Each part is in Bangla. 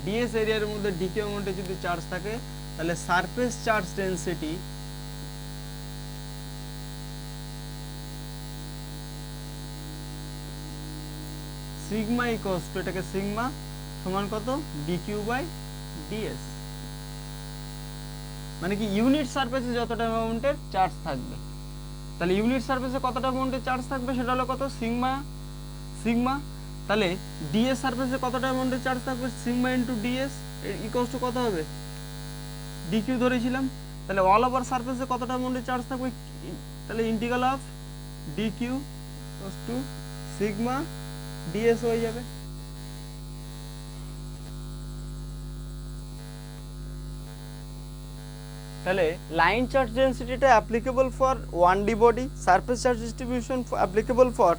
ডিএস এরিয়ার মধ্যে ডিকিউ অ্যামাউন্টে যদি চার্জ থাকে তাহলে surface charge density sigma equals to, এটাকে সিগমা সমান কত, ডিকিউ বাই ডিএস, মানে কি ইউনিট সারফেসে যতটা অ্যামাউন্টের চার্জ থাকবে, তাহলে ইউনিট সারফেসে কতটা অ্যামাউন্টের চার্জ থাকবে সেটা হলো কত, সিগমা সিগমা, তাহলে ডিএস সারফেসে কতটা অ্যামাউন্টের চার্জ থাকবে, sigma into DS equals to কত হবে, ডিকিউ ধরেছিলাম, তাহলে অল ওভার সারফেসে কতটা অ্যামাউন্টের চার্জ থাকবে, তাহলে integral of d q equals to sigma d s হয়ে যাবে। তাহলে লাইন চার্জ ডেনসিটিটা applicable for 1D body, surface charge distribution applicable for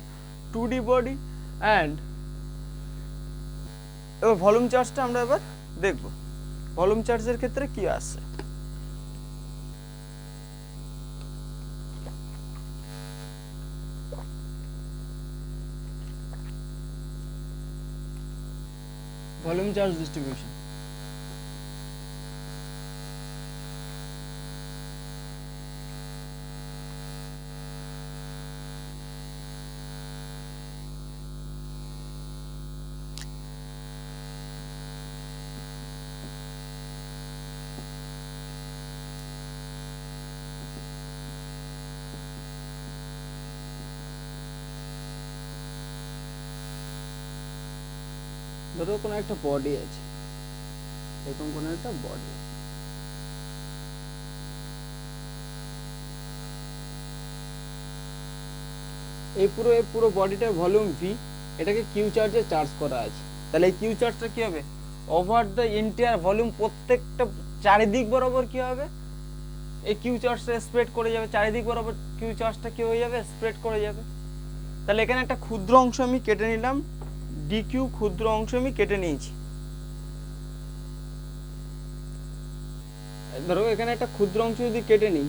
2D body, and এবার ভলিউম চার্জটা আমরা এবার দেখব ভলিউম চার্জের ক্ষেত্রে কি আসে। ভলিউম চার্জ ডিস্ট্রিবিউশন, ধরো কোনো একটা বডি আছে, এরকম কোনো একটা বডি আছে, এই পুরো বডিটার ভলিউম ভি, এটাকে কিউ চার্জে চার্জ করা আছে, তাহলে এই কিউ চার্জটা কি হবে, ওভার দ্য এন্টায়ার ভলিউম প্রত্যেকটা চারিদিক বরাবর কি হবে, এই কিউ চার্জটা স্প্রেড করে যাবে, চারিদিক বরাবর কিউ চার্জটা কি হয়ে যাবে, স্প্রেড করে যাবে। তাহলে এখানে একটা ক্ষুদ্র অংশ আমি কেটে নিলাম, ডিকিউ ক্ষুদ্র অংশ আমি কেটে নিয়েছি, ধরো এখানে একটা ক্ষুদ্র অংশ যদি কেটে নিই,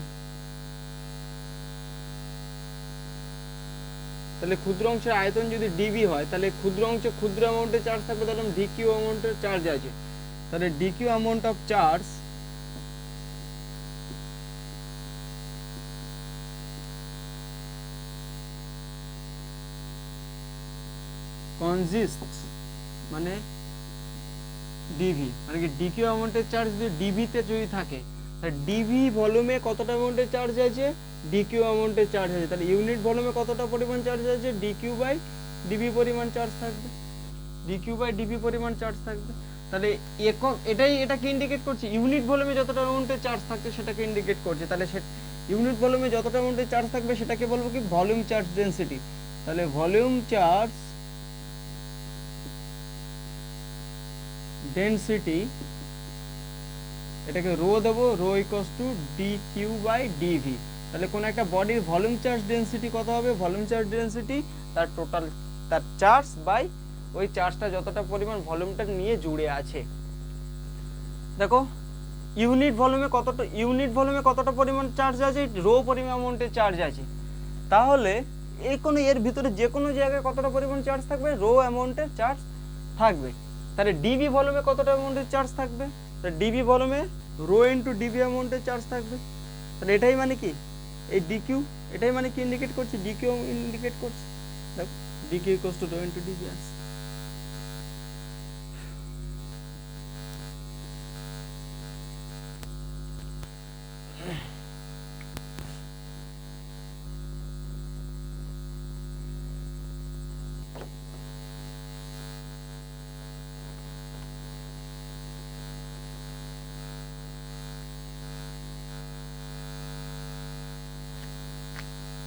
তাহলে ক্ষুদ্র অংশের আয়তন যদি ডিবি হয়, তাহলে ক্ষুদ্র অংশে ক্ষুদ্র অ্যামাউন্টের চার্জ থাকবে, তাহলে ডিকিউ অ্যামাউন্টের চার্জ আছে, তাহলে ডিকিউ অ্যামাউন্ট অফ চার্জ কনজিস্টস মানে ডিভি, মানে কি ডিকিউ অ্যামাউন্টের চার্জ যদি ডিভিতে যদি থাকে, তাহলে ডিভি ভলিউমে কতটা অ্যামাউন্টের চার্জ আছে, ডিকিউ অ্যামাউন্টের চার্জ আছে, তাহলে ইউনিট ভলিউমে কতটা পরিমাণ চার্জ আছে, ডিকিউ বাই ডিভি পরিমাণ চার্জ থাকবে, ডিকিউ বাই ডিভি পরিমাণ চার্জ থাকবে। তাহলে একক এটাকে ইন্ডিকেট করছে, ইউনিট ভলিউমে যতটা অ্যামাউন্টের চার্জ থাকছে সেটাকে ইন্ডিকেট করছে, তাহলে সে ইউনিট ভলিউমে যতটা অ্যামাউন্টের চার্জ থাকবে সেটাকে বলবো কি ভলিউম চার্জ ডেনসিটি, তাহলে ভলিউম চার্জ ডেনসিটি, এটাকে রো দেবো, rho equals to D Q by DV, তাহলে কোন একটা বডির ভলিউম চার্জ ডেনসিটি কত হবে, ভলিউম চার্জ ডেনসিটি তার টোটাল তার চার্জ বাই ওই চার্জটা যতটা পরিমাণ ভলিউমটা নিয়ে জুড়ে আছে। দেখো ইউনিট ভলিউমে কতটা পরিমাণ চার্জ আছে, রো পরিমাণ অ্যামাউন্টের চার্জ আছে, তাহলে এর ভিতরে যে কোনো জায়গায় কতটা পরিমাণ চার্জ থাকবে, রো অ্যামাউন্টের চার্জ থাকবে, তাহলে ডিবি ভলিউমে কতটা অ্যামাউন্টের চার্জ থাকবে, তাহলে ডিবি ভলিউমে রো ইনটু ডিবি অ্যামাউন্টের চার্জ থাকবে, তাহলে এটাই মানে কি এই ডিকিউ, এটাই মানে কি ইন্ডিকেট করছে, ডিকিউ ইন্ডিকেট করছে, দেখো DQ equals to rho into DV আছে।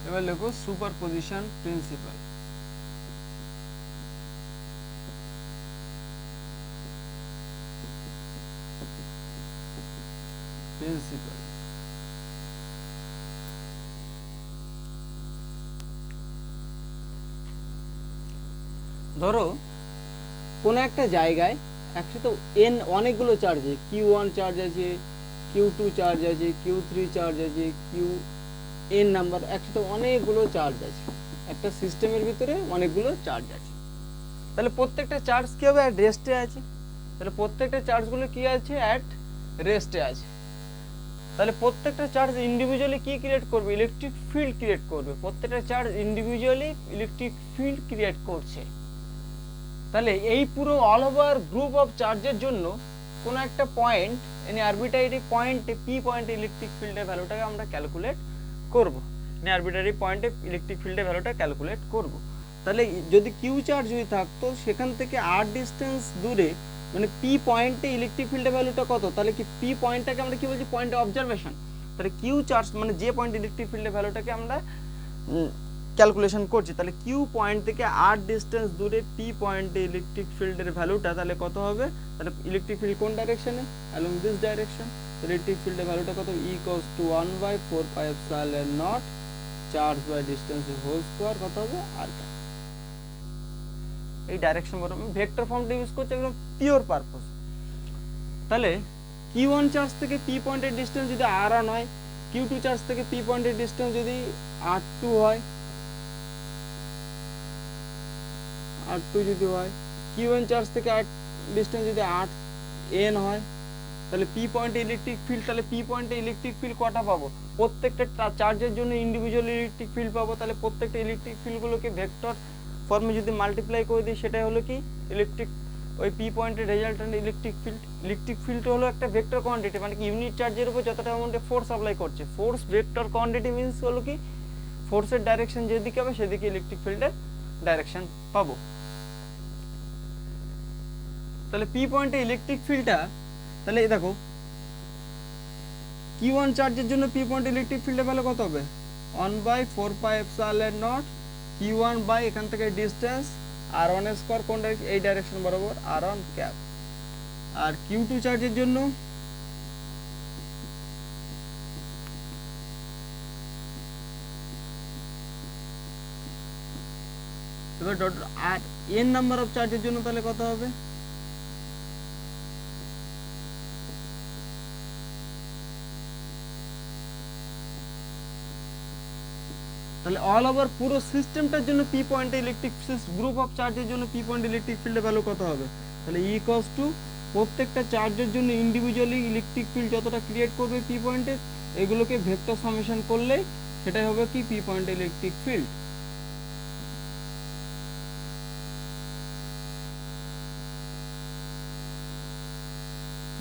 এবার লেখো সুপারপজিশন প্রিন্সিপাল, ধরো কোনো একটা জায়গায় একসাথে এন অনেকগুলো চার্জ আছে, Q1 চার্জ আছে, Q2 চার্জ আছে, Q3 চার্জ আছে, Qn নাম্বার, একসাথে অনেকগুলো চার্জ আছে, একটা সিস্টেমের ভিতরে অনেকগুলো চার্জ আছে, তাহলে প্রত্যেকটা চার্জ কি হবে, রেস্টে আছে, তাহলে প্রত্যেকটা চার্জগুলো কি আছে, অ্যাট রেস্টে আছে। তাহলে প্রত্যেকটা চার্জ ইন্ডিভিজুয়ালি কি ক্রিয়েট করবে, ইলেকট্রিক ফিল্ড ক্রিয়েট করবে। প্রত্যেকটা charge individually electric field create করছে। তাহলে এই পুরো অল ওভার গ্রুপ অফ চার্জের জন্য কোনো একটা পয়েন্ট, এনি আরবিটারি পয়েন্টে পি পয়েন্টে ইলেকট্রিক ফিল্ডের ভ্যালুটাকে আমরা ক্যালকুলেট করব। এনি আরবিটারি পয়েন্টে ইলেকট্রিক ফিল্ডের ভ্যালুটা ক্যালকুলেট করব। তাহলে যদি কিউ চার্জ যদি থাকতো, সেখান থেকে আর ডিস্টেন্স দূরে মানে পি পয়েন্টে ইলেকট্রিক ফিল্ডের ভ্যালুটা কত, তাহলে কি পি পয়েন্টটাকে আমরা কি বলছি, পয়েন্ট অফ অবজারভেশন। তাহলে কিউ চার্জ মানে যে পয়েন্ট ইলেকট্রিক ফিল্ডের ভ্যালুটাকে আমরা ক্যালকুলেশন করছি। তাহলে কিউ পয়েন্ট থেকে আর ডিস্টেন্স দূরে পি পয়েন্টে ইলেকট্রিক ফিল্ডের ভ্যালুটা তাহলে কত হবে, তাহলে ইলেকট্রিক ফিল্ড কোন ডাইরেকশনে, অ্যালং দিস ডাইরেকশন। ইলেকট্রিক ফিল্ডের ভ্যালুটা কত, E equals to 1/4πε0 charge by distance whole square কত হবে, আর এই ডাইরেকশন বড় আমি ভেক্টর ফর্মটা ইউজ করছি একদম পিওর পারপস। তাহলে Q1 চার্জ থেকে P পয়েন্টের ডিসটেন্স যদি R1 হয়, Q2 চার্জ থেকে P পয়েন্টের ডিসটেন্স যদি R2 হয়, R2 যদি হয়, Q1 চার্জ থেকে ডিসটেন্স যদি RN হয়, তাহলে P পয়েন্টে ইলেকট্রিক ফিল্ড, তাহলে P পয়েন্টে ইলেকট্রিক ফিল্ড কটা পাবো, প্রত্যেকটা চার্জের জন্য ইন্ডিভিজুয়াল ইলেকট্রিক ফিল্ড পাবো। তাহলে প্রত্যেকটা ইলেকট্রিক ফিল্ডগুলোকে ভেক্টর ফর্মে যদি মাল্টিপ্লাই করে দিই, সেটাই হলো কি ইলেকট্রিক, ওই পি পয়েন্টের resultant electric field. Electric field হলো একটা ভেক্টর কোয়ান্টিটি, মানে কি ইউনিট চার্জের উপর যতটা অ্যামাউন্টে ফোর্স অ্যাপ্লাই করছে। ফোর্স ভেক্টর কোয়ান্টিটি মিন্স হলো কি ফোর্সের ডাইরেকশন যেদিকে হবে সেদিকে ইলেকট্রিক ফিল্ডের ডাইরেকশন পাবো। তাহলে পি পয়েন্টে ইলেকট্রিক ফিল্ডটা, তাহলে এই দেখো Q1 চার্জের জন্য পি পয়েন্ট ইলেকট্রিক ফিল্ডের ভ্যালু কত হবে, 1/4πε0 Q1 বাই এখান থেকে ডিসটেন্স R1 স্কয়ার, কোন ডাইরেকশন, এই ডাইরেকশন বরাবর R1 ক্যাপ। আর Q2 চার্জের জন্য এবার ডট আর n নাম্বার অফ চার্জের জন্য তাহলে কত হবে, তাহলে অল ওভার পুরো সিস্টেমটার জন্য পি পয়েন্টে ইলেকট্রিক গ্রুপ অফ চার্জের জন্য পি পয়েন্ট ইলেকট্রিক ফিল্ডের ভ্যালু কত হবে, তাহলে ই ইকুয়ালস টু প্রত্যেকটা চার্জের জন্য ইন্ডিভিজুয়ালি ইলেকট্রিক ফিল্ড যতটা ক্রিয়েট করবে পি পয়েন্টে, এগুলোকে ভেক্টর সামেশন করলে সেটাই হবে কি P point electric field.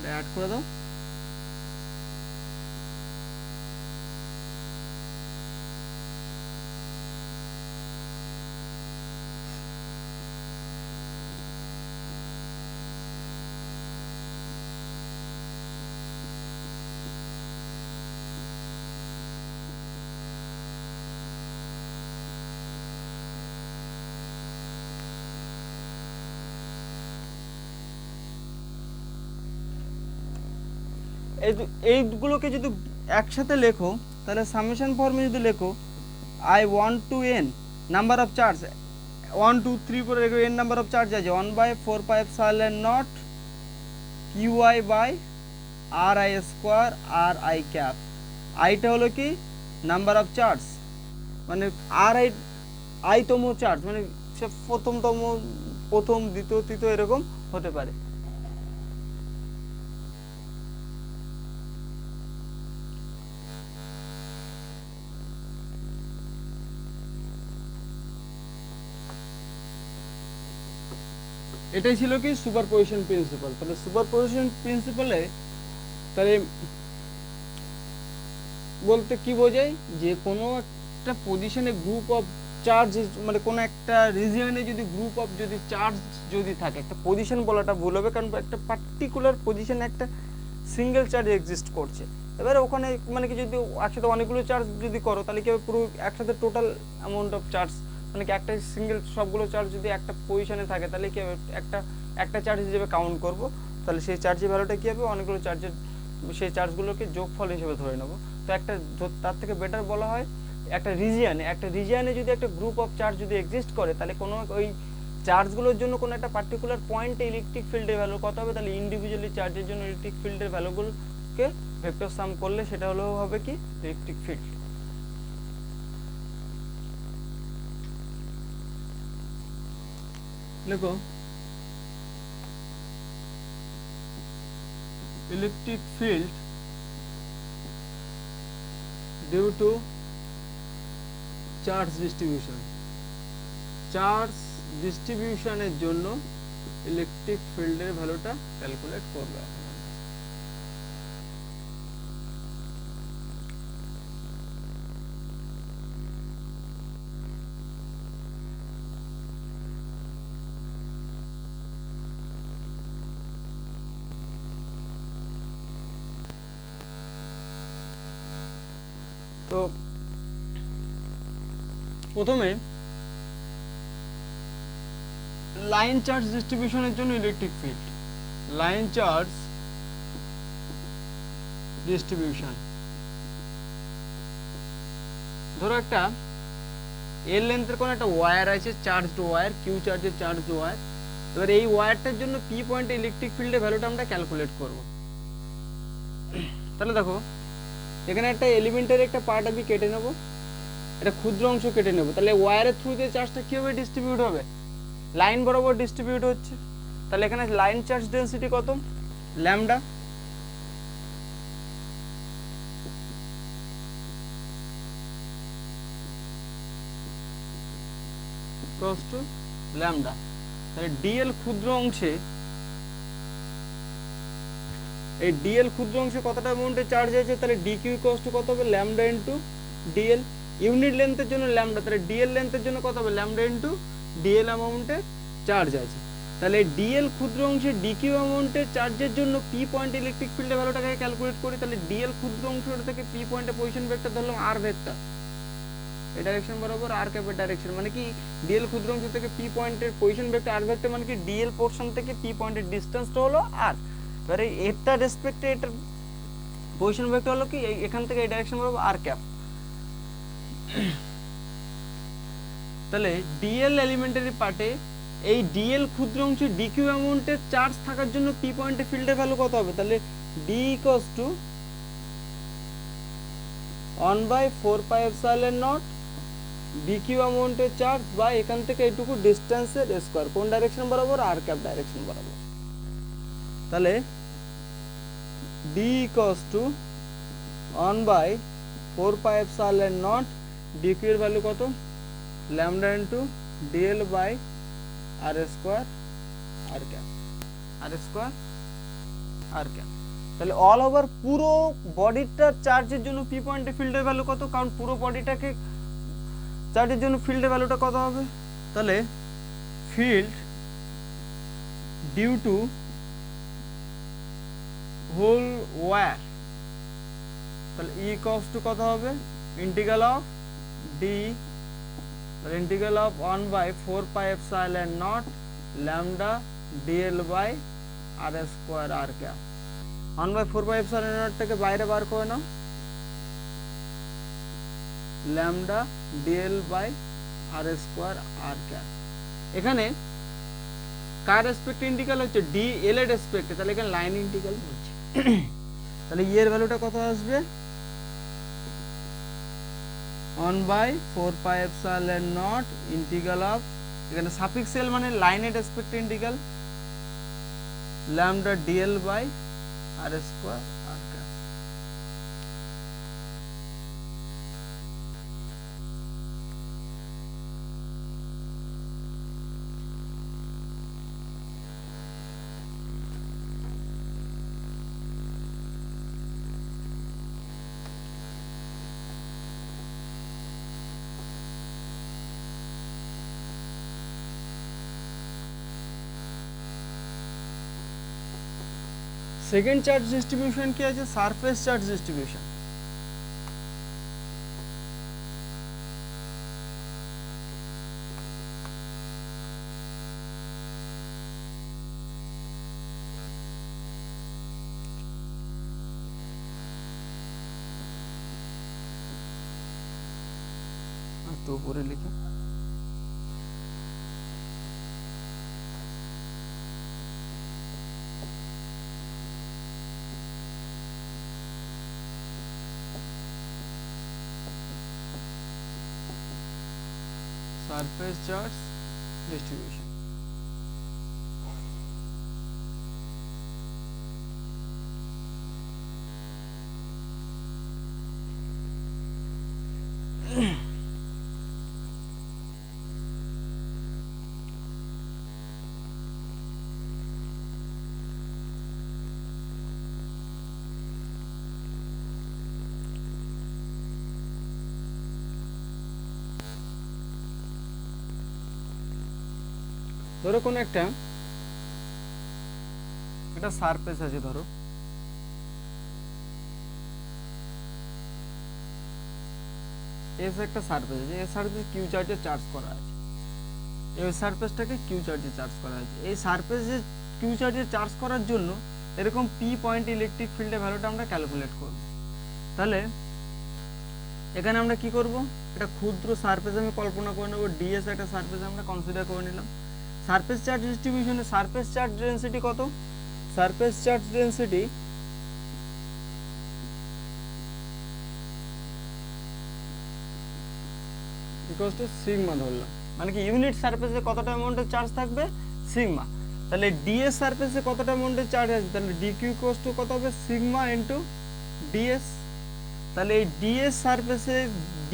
Add করে দাও। এইগুলোকে যদি একসাথে লেখো, তাহলে সামেশন ফর্মে যদি লেখো I1 to n number of charge 1 2 3 করে রেখো, n নাম্বার অফ চার্জ আছে 1/4πε0 QI by RI square RI cap. আইটা হলো কি নাম্বার অফ চার্জ, মানে আই তম চার্জ, মানে সে প্রথম দ্বিতীয় তৃতীয় এরকম হতে পারে। এটাই ছিল কি সুপারপজিশন প্রিন্সিপাল। তাহলে সুপারপজিশন প্রিন্সিপালে তাহলে বলতে কি বোঝায়, যে কোনো একটা পজিশনে গ্রুপ অফ চার্জ, মানে কোনো একটা রিজিয়নে যদি গ্রুপ অফ যদি চার্জ যদি থাকে, একটা পজিশন বলাটা ভুল হবে, কারণ একটা পার্টিকুলার পজিশনে একটা সিঙ্গেল চার্জ এক্সিস্ট করছে। এবারে ওখানে মানে কি যদি একসাথে অনেকগুলো চার্জ যদি করো, তাহলে কি পুরো একসাথে টোটাল অ্যামাউন্ট অফ চার্জ, মানে কি একটা সিঙ্গেল সবগুলো চার্জ যদি একটা পজিশনে থাকে, তাহলে কি হবে একটা চার্জ হিসেবে কাউন্ট করব, তাহলে সেই চার্জের ভ্যালুটা কী হবে, অনেকগুলো চার্জের সেই চার্জগুলোকে যোগফল হিসেবে ধরে নেব। তো একটা তার থেকে বেটার বলা হয় একটা রিজিয়নে যদি একটা গ্রুপ অফ চার্জ যদি এক্সিস্ট করে, তাহলে কোনো ওই চার্জগুলোর জন্য কোনো একটা পার্টিকুলার পয়েন্টে ইলেকট্রিক ফিল্ডের ভ্যালু কত হবে, তাহলে ইন্ডিভিজুয়ালি চার্জের জন্য ইলেকট্রিক ফিল্ডের ভ্যালুগুলোকে ভেক্টর সাম করলে সেটা হলো হবে কি ইলেকট্রিক ফিল্ড। দেখো electric field due to charge distribution, charge ডিস্ট্রিবিউশনের জন্য ইলেকট্রিক ফিল্ডের ভ্যালুটা ক্যালকুলেট করবে। তো প্রথমে লাইন চার্জ ডিস্ট্রিবিউশনের জন্য electric field, line charge distribution, ধরো একটা এর লেন্থের কোন একটা ওয়্যার আছে, চার্জড ওয়্যার, কিউ চার্জের চার্জড ওয়্যার। এবার এই ওয়্যারটার জন্য পি পয়েন্টে ইলেকট্রিক ফিল্ডের ভ্যালুটা আমরা ক্যালকুলেট করব। তাহলে দেখো এখানে একটা এলিমেন্টের একটা পার্ট আমি কেটে নেব, একটা ক্ষুদ্র অংশ কেটে নেব, তাহলে ওয়্যারের থ্রু দিয়ে চার্জটা কিভাবে ডিস্ট্রিবিউট হবে, লাইন বরাবর ডিস্ট্রিবিউট হচ্ছে। তাহলে এখানে লাইন চার্জ ডেন্সিটি কত, ল্যামডা, ক্রস টু ল্যামডা। তাহলে ডিএল ক্ষুদ্র অংশে, এই ডিএল ক্ষুদ্র অংশে কতটা অ্যামাউন্টে চার্জ আছে, তাহলে ডিকিউ ইকুয়ালস টু কত হবে, ল্যামডা ইনটু ডিএল। ইউনিট লেন্থের জন্য ল্যামডা, তাহলে ডিএল লেন্থের জন্য কত হবে, ল্যামডা ইনটু ডিএল অ্যামাউন্টে চার্জ আছে। তাহলে ডিএল ক্ষুদ্র অংশে ডিকিউ অ্যামাউন্টের চার্জের জন্য পি পয়েন্ট ইলেকট্রিক ফিল্ডের ভ্যালুটাকে ক্যালকুলেট করি। তাহলে ডিএল ক্ষুদ্র অংশ থেকে পি পয়েন্টে পজিশন ভেক্টর ধরলাম আর ভেক্টর, এই ডাইরেকশন বরাবর আর ক্যাপের ডাইরেকশন, মানে কি ডিএল ক্ষুদ্র অংশ থেকে পি পয়েন্টের পজিশন ভেক্টর আর ভেক্টর, মানে কি ডিএল পোরশন থেকে পি পয়েন্টের ডিসটেন্সটা হলো আর। এবারে এটা রেসপেক্টে এটার পজিশন ভেক্টর হলো কি এখান থেকে এই ডাইরেকশন বরাবর আর ক্যাপ। তাহলে ডিএল এলিমেন্টারি পার্টে এই ডিএল ক্ষুদ্র অংশে ডিকিউ অ্যামাউন্টের চার্জ থাকার জন্য পি পয়েন্টে ফিল্ডের ভ্যালু কত হবে, তাহলে ডি ইকুয়ালস টু 1/4πε0 ডিকিউ অ্যামাউন্টের চার্জ বা এখান থেকে এইটুকু ডিসটেন্সের স্কয়ার, কোন ডাইরেকশন বরাবর, আর ক্যাপ ডাইরেকশন বরাবর। তাহলে ডি ইকুয়ালস টু 1/4πε0 ডিকিউ এর ভ্যালু কত, lambda into DL by R square R cap, R square R cap. তাহলে অল ওভার পুরো বডিটার চার্জের জন্য পি পয়েন্টে ফিল্ডের ভ্যালু কত, কারণ পুরো বডিটাকে চার্জের জন্য ফিল্ডের ভ্যালুটা কত হবে, তাহলে field due to whole wire, তাহলে ই ইকুয়ালস টু কত হবে, integral of d, integral of 1/4πε0 lambda d l by R square R cap. 1/4πε0 টাকে বাইরে বার করে নাও, lambda d l by R square R cap. এখানে কার রেসপেক্টে ইন্টিগ্রাল হচ্ছে, ডি এল এর রেসপেক্টে, তাহলে এখানে লাইন ইন্টিগ্রাল হচ্ছে। তাহলে ই এর ভ্যালুটা কত আসবে, 1/4πε0 ইন্টিগ্রাল অফ, এখানে সাফিক্স এল মানে লাইনের রেসপেক্টে integral, lambda d l by R square R cap. Second charge distribution কি আছে, সারফেস চার্জ ডিস্ট্রিবিউশন। তো উপরে লিখে surface charge distribution. ধরো কোনো একটা সারফেস আছে, ধরো এস একটা সারফেস আছে, এই সারফেসে কিউ চার্জে চার্জ করা আছে, এই সারফেসটাকে কিউ চার্জে চার্জ করা আছে। এই সারফেসে কিউ চার্জে চার্জ করার জন্য এরকম পি পয়েন্ট ইলেকট্রিক ফিল্ডের ভ্যালুটা আমরা ক্যালকুলেট করব। তাহলে এখানে আমরা কি করব, এটা ক্ষুদ্র সারফেস আমি কল্পনা করে নেব, ডিএস একটা সারফেস আমরা কনসিডার করে নিলাম। সারফেস চার্জ ডিস্ট্রিবিউশনে সারফেস চার্জ ডেনসিটি কত? Surface charge density equals to sigma ধরলাম, মানে কি ইউনিট সারফেসে কতটা অ্যামাউন্টের চার্জ থাকবে, সিগমা। তাহলে ডিএস সারফেসে কতটা অ্যামাউন্টের চার্জ আছে, তাহলে ডিকিউ ইকুয়ালস টু কত হবে, সিগমা ইনটু ডিএস। তাহলে এই ডিএস সারফেসে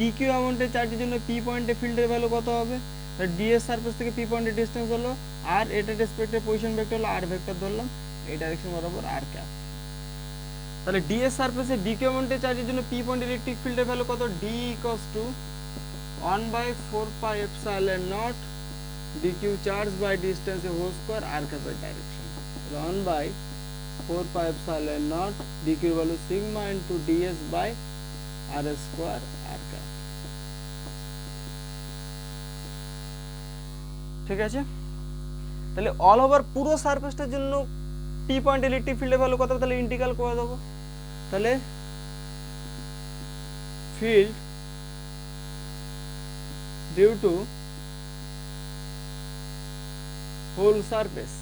ডিকিউ অ্যামাউন্টের চার্জের জন্য পি পয়েন্টে ফিল্ডের ভ্যালু কত হবে, তাহলে ডিএস সারফেস থেকে পি পয়েন্টের ডিসটেন্স হলো আর, এটা রেসপেক্টেড পজিশন ভেক্টর হলো আর ভেক্টর ধরলাম, এই ডাইরেকশন বরাবর আর ক্যাপ। তাহলে ডিএস সারফেসে ডিকিউ অ্যামাউন্টের চার্জের জন্য পি পয়েন্ট ইলেকট্রিক ফিল্ডের ভ্যালু কত, D equals two 1/4 pi epsilon naught dq charge by distance whole square r cap direction. 1/4 pi epsilon naught dq value sigma into ds by r square r cap. ঠিক আছে, তাহলে অল ওভার পুরো সারফেসটার জন্য পি পয়েন্ট ইলেকট্রিক ফিল্ডের ভ্যালু কত, তাহলে ইন্টিগ্রাল করে দেবো। তাহলে field due to whole surface,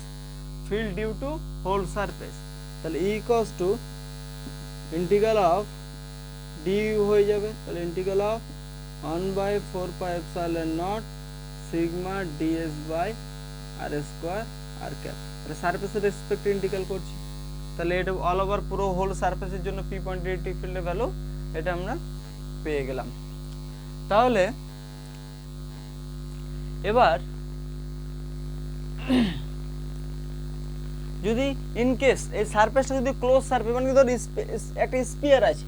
field due to whole surface, তাহলে E equals to integral of du হয়ে যাবে, তাহলে integral of 1/4 pi epsilon naught sigma ds by r square r cap। তাহলে সারফেসের রেসপেক্টে ইন্টিগ্রাল করছি, তাহলে এটা অল ওভার পুরো হোল সারফেসের জন্য পি পয়েন্ট ইলেকট্রিক ফিল্ডের ভ্যালু এটা আমরা পেয়ে গেলাম। তাহলে এবার যদি ইন কেস এই সারফেসটা যদি ক্লোজ সারফেস, মানে ধর একটা স্পিয়ার আছে,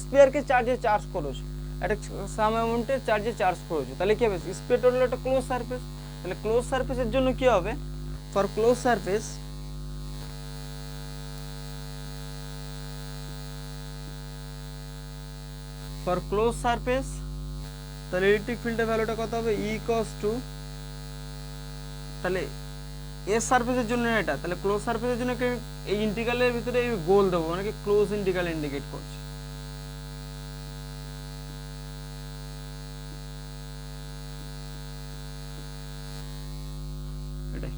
স্পিয়ারকে চার্জ করেছো, একটা সাম অ্যামাউন্টের চার্জে চার্জ করেছো, তাহলে কি হবে, স্পিয়ারটা হলো একটা ক্লোজ সারফেস। তাহলে ক্লোজ সারফেসের জন্য কি হবে, ফর ক্লোজ সারফেস তাহলে ইলেকট্রিক ফিল্ডের ভ্যালুটা কত হবে, ই ইকুয়ালস টু, তাহলে এস সারফেসের জন্য এটা, তাহলে ক্লোজ সারফেসের জন্য এই ইন্টিগ্রালের ভিতরে এই গোল দেবো, মানে কি ক্লোজ ইন্টিগ্রাল ইন্ডিকেট করছে। এটাই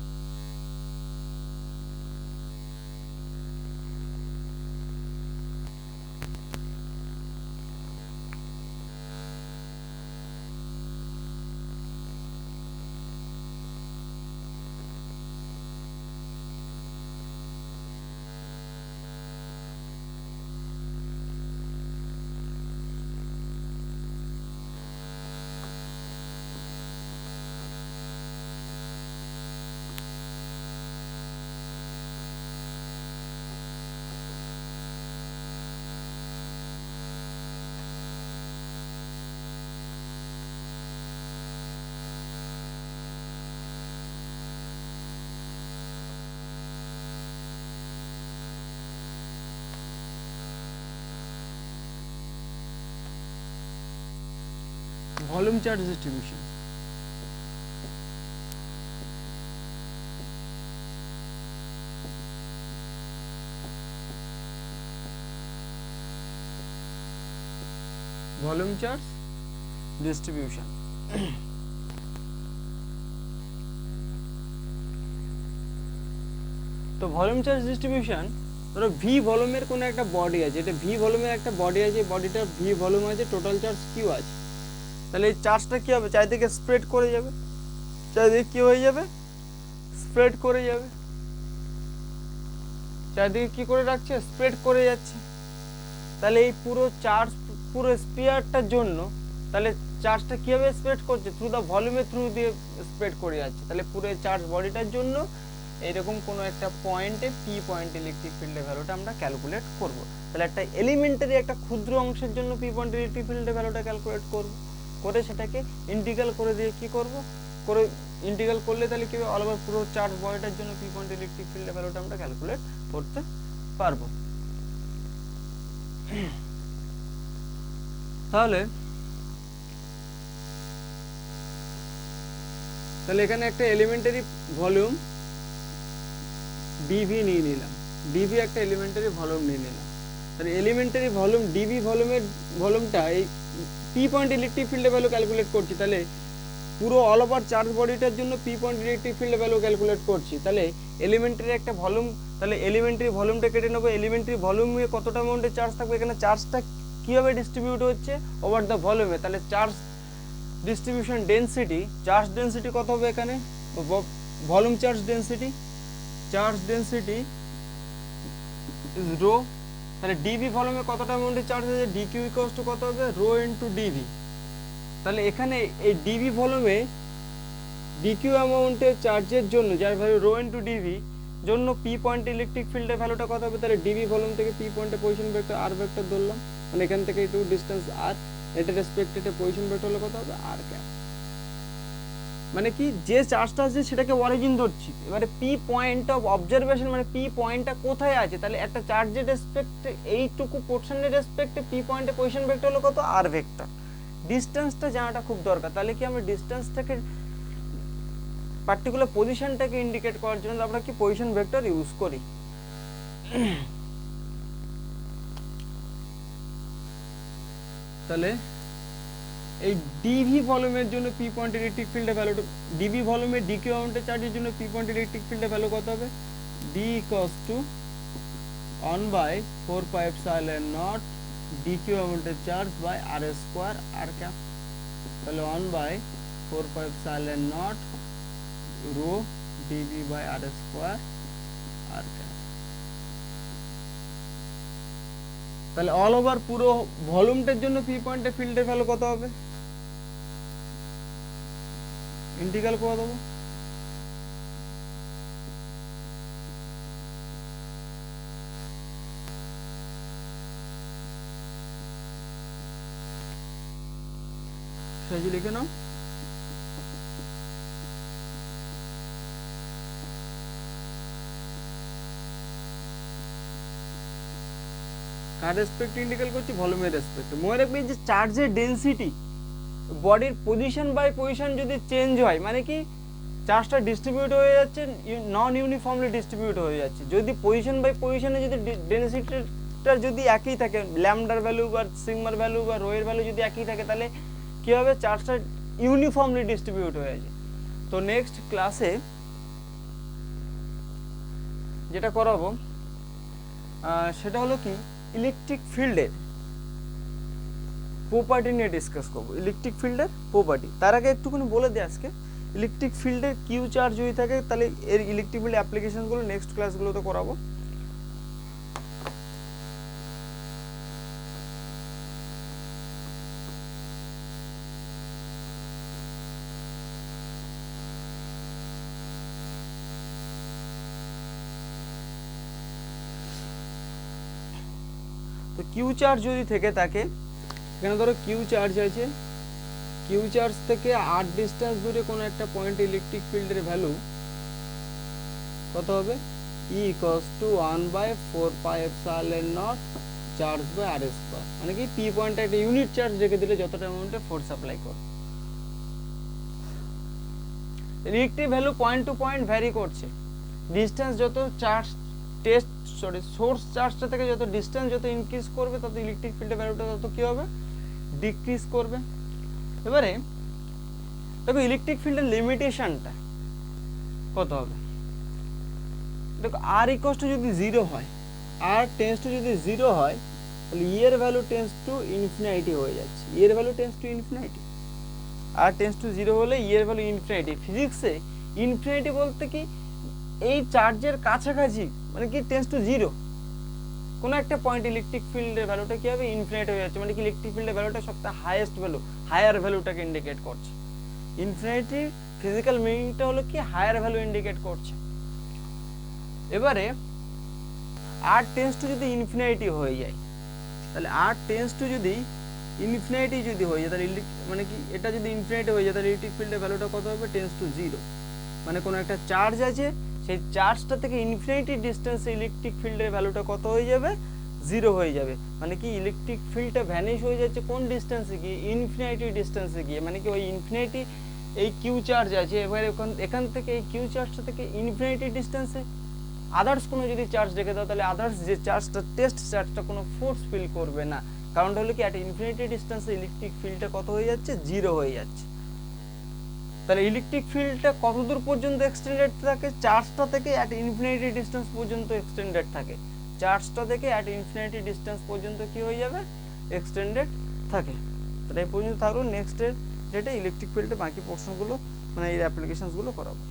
volume charge distribution. Volume charge distribution, তো ভলিউম চার্জ ডিস্ট্রিবিউশন, ধরো ভি ভলিউমের কোনো একটা বডি আছে, এটা ভি ভলিউমের একটা বডি আছে, বডিটা ভি ভলিউম আছে, টোটাল চার্জ কিউ আছে, তাহলে এই চার্জটা কি হবে, চারিদিকে স্প্রেড করে যাবে, চারিদিকে কি হয়ে যাবে, স্প্রেড করে যাবে, চারিদিকে কি করে রাখছে, স্প্রেড করে যাচ্ছে। তাহলে এই পুরো চার্জ পুরো স্পিয়ারটার জন্য, তাহলে চার্জটা কিভাবে স্প্রেড করছে, থ্রু দ্য ভলিউমের থ্রু দিয়ে স্প্রেড করে যাচ্ছে। তাহলে পুরো চার্জ বডিটার জন্য এইরকম কোনো একটা পয়েন্টে পি পয়েন্ট ইলেকট্রিক ফিল্ডের ভ্যালুটা আমরা ক্যালকুলেট করব। তাহলে একটা এলিমেন্টারি একটা ক্ষুদ্র অংশের জন্য পি পয়েন্ট ইলেকট্রিক ফিল্ডের ভ্যালুটা ক্যালকুলেট করব, করে সেটাকে ইন্টিগ্রাল করে দিয়ে কি করব, করে ইন্টিগ্রাল করলে তাহলে কি হবে অল ওভার পুরো চার্জ বডিটার জন্য পি পয়েন্ট ইলেকট্রিক ফিল্ডের ভ্যালুটা আমরা ক্যালকুলেট করতে পারবো। তাহলে এখানে একটা এলিমেন্টারি ভলিউম ডিভি নিয়ে নিলাম, ডিভি একটা এলিমেন্টারি ভলিউম নিয়ে নিলাম। তাহলে এলিমেন্টারি ভলিউম ডিভি ভলিউমটা এই পি পয়েন্ট ইলেকট্রিক ফিল্ডের ভ্যালু ক্যালকুলেট করছি, তাহলে পুরো অল ওভার চার্জ বডিটার জন্য পি পয়েন্ট ইলেকট্রিক ফিল্ডের ভ্যালু ক্যালকুলেট করছি। তাহলে এলিমেন্টারি একটা ভলিউম, তাহলে এলিমেন্টারি ভলিউমটা কেটে নেবো। এলিমেন্টারি ভলিউমে কতটা অ্যামাউন্টের চার্জ থাকবে, এখানে চার্জটা কীভাবে ডিস্ট্রিবিউট হচ্ছে ওভার দ্য ভলিউমে, তাহলে charge distribution density, charge density কত হবে এখানে, volume charge density is rho. তাহলে ডিভি ভলিউমে কতটা অ্যামাউন্টের চার্জ আছে, ডিকিউ ইকুয়ালস টু কত হবে, রো ইনটু ডিভি। তাহলে এখানে এই ডিভি ভলিউমে ডিকিউ অ্যামাউন্টের চার্জের জন্য যার ভ্যালু রো ইনটু ডিভি জন্য পি পয়েন্ট ইলেকট্রিক ফিল্ডের ভ্যালুটা কত হবে, তাহলে ডিভি ভলিউম থেকে পি পয়েন্টে পজিশন ভেক্টর আর ভেক্টর ধরলাম, মানে এখান থেকে একটু ডিস্টেন্স আর, এটা রেসপেক্টেড পজিশন ভেক্টর হলে কত হবে আর ক্যাপ। মানে কি যে চার্জটা আছে সেটাকে অরিজিন ধরছি, এবারে পি পয়েন্ট অফ অবজারভেশন মানে পি পয়েন্টটা কোথায় আছে, তাহলে একটা চার্জের রেসপেক্টে এইটুকু পোর্শনের রেসপেক্টে পি পয়েন্টে পজিশন ভেক্টর হলো কত আর ভেক্টর। ডিস্টেন্সটা জানাটা খুব দরকার, তাহলে কি আমরা ডিস্টেন্স থেকে পার্টিকুলার পজিশনটাকে ইন্ডিকেট করার জন্য আমরা কি পজিশন ভেক্টর ইউজ করি। তাহলে এই ডিভি ভলিউমের জন্য পি পয়েন্ট ইলেকট্রিক ফিল্ডের ভ্যালুটা, ডিভি ভলিউমে ডিকিউ অ্যামাউন্টের চার্জের জন্য পি পয়েন্ট ইলেকট্রিক ফিল্ডের ভ্যালু কত হবে, ডি ইকুয়ালস টু 1/4πε0 ডিকিউ অ্যামাউন্টের charge by r square r cap. তাহলে 1/4πε0 rho d V by r square r cap. তাহলে অল ওভার পুরো ভলিউমটার জন্য পি পয়েন্টে ফিল্ডের ভ্যালু কত হবে, ইন্টিগ্রাল করে দেবো। সহজে লিখে নাও। কার রেসপেক্ট ইন্টিগ্রাল করছি, ভলিউমের রেসপেক্ট। মনে রাখবে যে চার্জের ডেনসিটি বডির পজিশন বাই পজিশন যদি চেঞ্জ হয় মানে কি চার্জটা ডিস্ট্রিবিউট হয়ে যাচ্ছে, নন ইউনিফর্মলি ডিস্ট্রিবিউট হয়ে যাচ্ছে। যদি পজিশন বাই পজিশনে যদি ডেনসিটিটা যদি একই থাকে, ল্যামডার ভ্যালু বা সিগমার ভ্যালু বা রো এর ভ্যালু যদি একই থাকে, তাহলে কী হবে, চার্জটা ইউনিফর্মলি ডিস্ট্রিবিউট হয়ে যাচ্ছে। তো নেক্সট ক্লাসে যেটা করাবো সেটা হলো কি ইলেকট্রিক ফিল্ডের প্রপার্টি নিয়ে ডিসকাস করবো। ইলেকট্রিক ফিল্ডের প্রপার্টি, তার আগে একটুখানি বলে দিই আজকে ইলেকট্রিক ফিল্ডের কিউ চার্জ যদি থাকে তাহলে এর ইলেকট্রিক ফিল্ড অ্যাপ্লিকেশনগুলো নেক্সট ক্লাসগুলোতে করাবো। তো কিউ চার্জ যদি থেকে থাকে, এখানে ধরো কিউ চার্জ আছে, কিউ চার্জ থেকে আর ডিস্টেন্স দূরে কোনো একটা পয়েন্ট ইলেকট্রিক ফিল্ডের ভ্যালু কত হবে, E equals to 1/4πε0 charge by r square. মানে কি পি পয়েন্টে একটা ইউনিট চার্জ রেখে দিলে যতটা অ্যামাউন্টে ফোর্স অ্যাপ্লাই করে। Electric value point to point vary করছে, ডিস্টেন্স যত চার্জ সোর্স চার্জটা থেকে যত ডিস্টেন্স যত ইনক্রিজ করবে তত ইলেকট্রিক ফিল্ডের ভ্যালুটা তত কি হবে, ডিক্রিজ করবে। এবারে দেখো ইলেকট্রিক ফিল্ডের লিমিটেশনটা কত হবে, দেখো আর ইকুয়ালস টু যদি 0 হয়, আর টেন্স টু যদি 0 হয় তাহলে ই এর ভ্যালু টেন্স টু ইনফিনিটি হয়ে যাচ্ছে, ই এর ভ্যালু টেন্স টু ইনফিনিটি। আর টেন্স টু 0 হলে ই এর ভ্যালু ইনফিনিটি। ফিজিক্সে ইনফিনিটি বলতে কি এই চার্জের কাছাকাছি, মানে কি টেন্স টু 0, কোনো একটা পয়েন্ট ইলেকট্রিক ফিল্ডের ভ্যালুটা কি হবে, ইনফিনিটি হয়ে যাচ্ছে। মানে কি ইলেকট্রিক ফিল্ডের ভ্যালুটা সবচেয়ে হাইয়েস্ট ভ্যালু, হায়ার ভ্যালুটাকে ইন্ডিকেট করছে। ইনফিনিটি ফিজিক্যাল মিনিংটা হলো কি হায়ার ভ্যালু ইন্ডিকেট করছে। এবারে আর টেন্স টু যদি ইনফিনিটি হয়ে যায়, তাহলে আর টেন্স টু যদি ইনফিনিটি যদি হয়ে যায় তাহলে মানে কি এটা যদি ইনফিনিটি হয়ে যায় তাহলে ইলেকট্রিক ফিল্ডের ভ্যালুটা কত হবে, টেন্স টু 0। মানে কোনো একটা চার্জ আছে, সেই চার্জটা থেকে ইনফিনিটি ডিস্টেন্সে ইলেকট্রিক ফিল্ডের ভ্যালুটা কত হয়ে যাবে, 0 হয়ে যাবে। মানে কি ইলেকট্রিক ফিল্ডটা ভ্যানিশ হয়ে যাচ্ছে কোন ডিস্টেন্সে গিয়ে, ইনফিনিটি ডিস্টেন্সে গিয়ে। মানে কি ওই ইনফিনিটি এই কিউ চার্জ আছে, এবারে এখান থেকে এই কিউ চার্জটা থেকে ইনফিনিটি ডিস্টেন্সে আদার্স কোনো যদি চার্জ রেখে দাও, তাহলে আদার্স যে চার্জটা টেস্ট চার্জটা কোনো ফোর্স ফিল করবে না। কারণটা হলো কি অ্যাট ইনফিনিটি ডিস্টেন্সে ইলেকট্রিক ফিল্ডটা কত হয়ে যাচ্ছে, 0 হয়ে যাচ্ছে। তাহলে ইলেকট্রিক ফিল্ডটা কতদূর পর্যন্ত এক্সটেন্ডেড থাকে, চার্জটা থেকে অ্যাট ইনফিনিটি ডিস্টেন্স পর্যন্ত এক্সটেন্ডেড থাকে। চার্জটা থেকে অ্যাট ইনফিনিটি ডিস্টেন্স পর্যন্ত কি হয়ে যাবে, এক্সটেন্ডেড থাকে। তাহলে এই পর্যন্ত থাকলো, নেক্সট ডেটে ইলেকট্রিক ফিল্ডে বাকি পোর্শনগুলো মানে এই অ্যাপ্লিকেশনসগুলো করাবো।